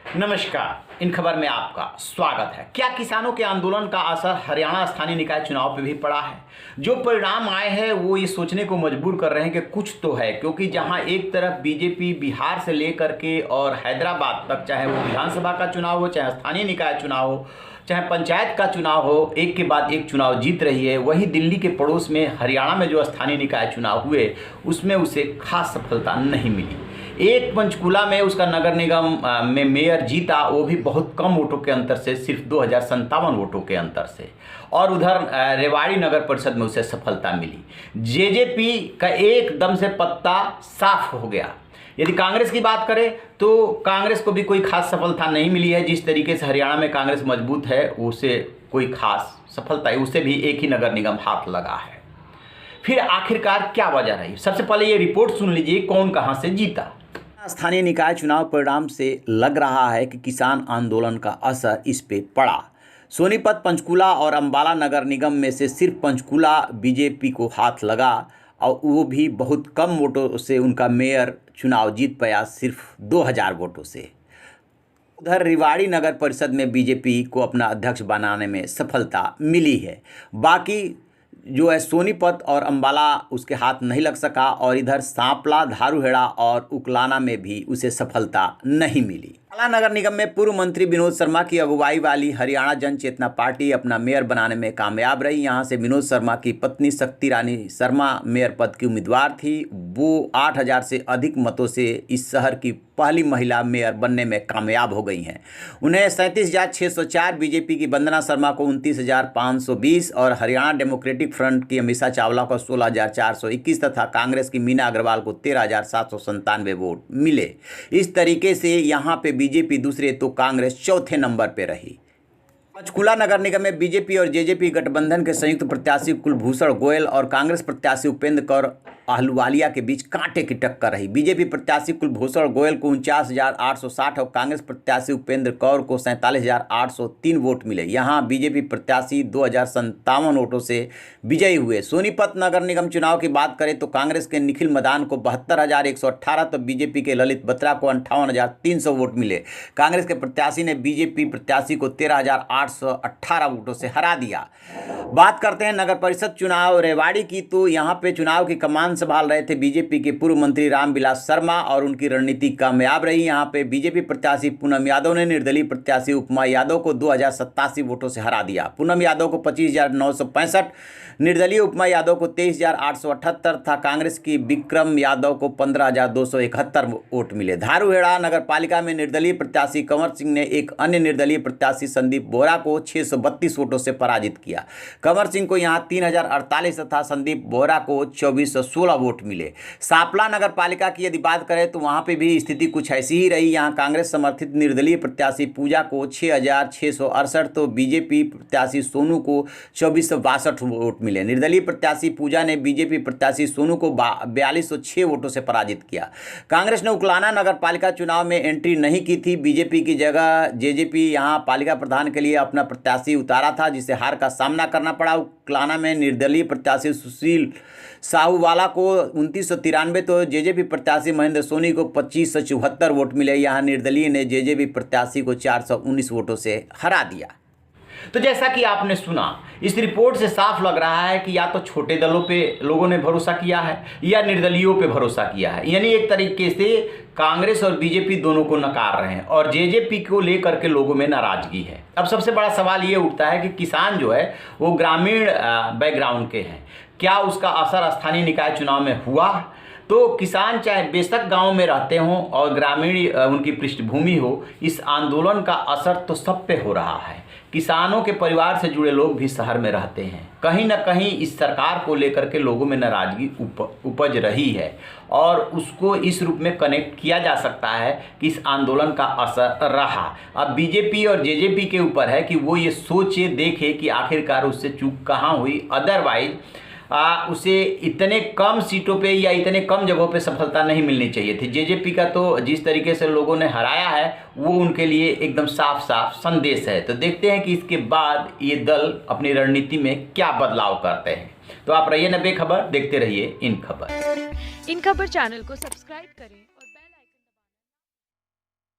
नमस्कार। इन खबर में आपका स्वागत है। क्या किसानों के आंदोलन का असर हरियाणा स्थानीय निकाय चुनाव पर भी पड़ा है? जो परिणाम आए हैं वो ये सोचने को मजबूर कर रहे हैं कि कुछ तो है, क्योंकि जहां एक तरफ बीजेपी बिहार से लेकर के और हैदराबाद तक, चाहे वो विधानसभा का चुनाव हो, चाहे स्थानीय निकाय चुनाव हो, चाहे पंचायत का चुनाव हो, एक के बाद एक चुनाव जीत रही है, वहीं दिल्ली के पड़ोस में हरियाणा में जो स्थानीय निकाय चुनाव हुए उसमें उसे खास सफलता नहीं मिली। एक पंचकूला में उसका नगर निगम में मेयर जीता, वो भी बहुत कम वोटों के अंतर से, सिर्फ 2057 वोटों के अंतर से। और उधर रेवाड़ी नगर परिषद में उसे सफलता मिली। जेजेपी का एकदम से पत्ता साफ हो गया। यदि कांग्रेस की बात करें तो कांग्रेस को भी कोई खास सफलता नहीं मिली है। जिस तरीके से हरियाणा में कांग्रेस मजबूत है, उसे कोई खास सफलता है, उसे भी एक ही नगर निगम हाथ लगा है। फिर आखिरकार क्या वजह रही? सबसे पहले ये रिपोर्ट सुन लीजिए, कौन कहां से जीता। स्थानीय निकाय चुनाव परिणाम से लग रहा है कि किसान आंदोलन का असर इस पे पड़ा। सोनीपत, पंचकूला और अंबाला नगर निगम में से सिर्फ पंचकूला बीजेपी को हाथ लगा, और वो भी बहुत कम वोटों से उनका मेयर चुनाव जीत पाया, सिर्फ 2000 वोटों से। उधर रेवाड़ी नगर परिषद में बीजेपी को अपना अध्यक्ष बनाने में सफलता मिली है। बाकी जो है सोनीपत और अंबाला उसके हाथ नहीं लग सका, और इधर सांपला, धारूहेड़ा और उकलाना में भी उसे सफलता नहीं मिली। अंबाला नगर निगम में पूर्व मंत्री विनोद शर्मा की अगुवाई वाली हरियाणा जन चेतना पार्टी अपना मेयर बनाने में कामयाब रही। यहां से विनोद शर्मा की पत्नी शक्ति रानी शर्मा मेयर पद की उम्मीदवार थी। वो 8000 से अधिक मतों से इस शहर की पहली महिला मेयर बनने में कामयाब हो गई हैं। उन्हें 37,604, बीजेपी की वंदना शर्मा को 29,520 और हरियाणा डेमोक्रेटिक फ्रंट की अमीषा चावला को 16,421 तथा कांग्रेस की मीना अग्रवाल को 13,797 वोट मिले। इस तरीके से यहाँ पे बीजेपी दूसरे तो कांग्रेस चौथे नंबर पे रही। पंचकूला नगर निगम में बीजेपी और जेजेपी गठबंधन के संयुक्त प्रत्याशी कुलभूषण गोयल और कांग्रेस प्रत्याशी उपेंद्र कौर आहलूवालिया के बीच कांटे की टक्कर रही। बीजेपी प्रत्याशी कुलभूषण गोयल को 49,860 और कांग्रेस प्रत्याशी उपेंद्र कौर को 47,803 वोट मिले। यहां बीजेपी प्रत्याशी 2,057 वोटों से विजयी हुए। सोनीपत नगर निगम चुनाव की बात करें तो कांग्रेस के निखिल मदान को 72,118 तो बीजेपी के ललित बत्रा को 58,300 वोट मिले। कांग्रेस के प्रत्याशी ने बीजेपी प्रत्याशी को 13,818 वोटों से हरा दिया। बात करते हैं नगर परिषद चुनाव रेवाड़ी की, तो यहाँ पे चुनाव की कमान संभाल रहे थे बीजेपी के पूर्व मंत्री रामविलास शर्मा, और उनकी रणनीति कामयाब रही। यहाँ पे बीजेपी प्रत्याशी पूनम यादव ने निर्दलीय प्रत्याशी उपमा यादव को 2,087 वोटों से हरा दिया। पूनम यादव को 25,965, निर्दलीय उपमा यादव को 23,878 था। कांग्रेस की विक्रम यादव को 15,271 वोट मिले। धारूहेड़ा नगर पालिका में निर्दलीय प्रत्याशी कंवर सिंह ने एक अन्य निर्दलीय प्रत्याशी संदीप बोहरा को 632 वोटों से पराजित किया। कंवर सिंह को यहाँ 3,048 तथा संदीप बोहरा को 2,416 वोट मिले। सांपला नगर पालिका की यदि बात करें तो वहाँ पे भी स्थिति कुछ ऐसी ही रही। यहाँ कांग्रेस समर्थित निर्दलीय प्रत्याशी पूजा को 6,668 तो बीजेपी प्रत्याशी सोनू को 2,462 वोट मिले। निर्दलीय प्रत्याशी पूजा ने बीजेपी प्रत्याशी सोनू को 4,206 वोटों से पराजित किया। कांग्रेस ने उकलाना नगर पालिका चुनाव में एंट्री नहीं की थी। बीजेपी की जगह जेजेपी यहां पालिका प्रधान के लिए अपना प्रत्याशी उतारा था, जिसे हार का सामना करना पड़ा। उकलाना में निर्दलीय प्रत्याशी सुशील साहूवाला को 2993 तो जेजेपी प्रत्याशी महेंद्र सोनी को 2574 वोट मिले। यहाँ निर्दलीय ने जेजेपी प्रत्याशी को 419 वोटों से हरा दिया। तो जैसा कि आपने सुना, इस रिपोर्ट से साफ लग रहा है कि या तो छोटे दलों पे लोगों ने भरोसा किया है या निर्दलीयों पे भरोसा किया है। यानी एक तरीके से कांग्रेस और बीजेपी दोनों को नकार रहे हैं, और जेजेपी को लेकर के लोगों में नाराजगी है। अब सबसे बड़ा सवाल ये उठता है कि किसान जो है वो ग्रामीण बैकग्राउंड के हैं, क्या उसका असर स्थानीय निकाय चुनाव में हुआ? तो किसान चाहे बेशक गांव में रहते हों और ग्रामीण उनकी पृष्ठभूमि हो, इस आंदोलन का असर तो सब पे हो रहा है। किसानों के परिवार से जुड़े लोग भी शहर में रहते हैं। कहीं ना कहीं इस सरकार को लेकर के लोगों में नाराजगी उपज रही है, और उसको इस रूप में कनेक्ट किया जा सकता है कि इस आंदोलन का असर रहा। अब बीजेपी और जेजेपी के ऊपर है कि वो ये सोचे देखे कि आखिरकार उससे चूक कहाँ हुई। अदरवाइज उसे इतने कम सीटों पे या इतने कम जगहों पे सफलता नहीं मिलनी चाहिए थी। जेजेपी का तो जिस तरीके से लोगों ने हराया है वो उनके लिए एकदम साफ साफ संदेश है। तो देखते हैं कि इसके बाद ये दल अपनी रणनीति में क्या बदलाव करते हैं। तो आप रहिए 90 खबर, देखते रहिए इन खबर। इन खबर चैनल को सब्सक्राइब करें।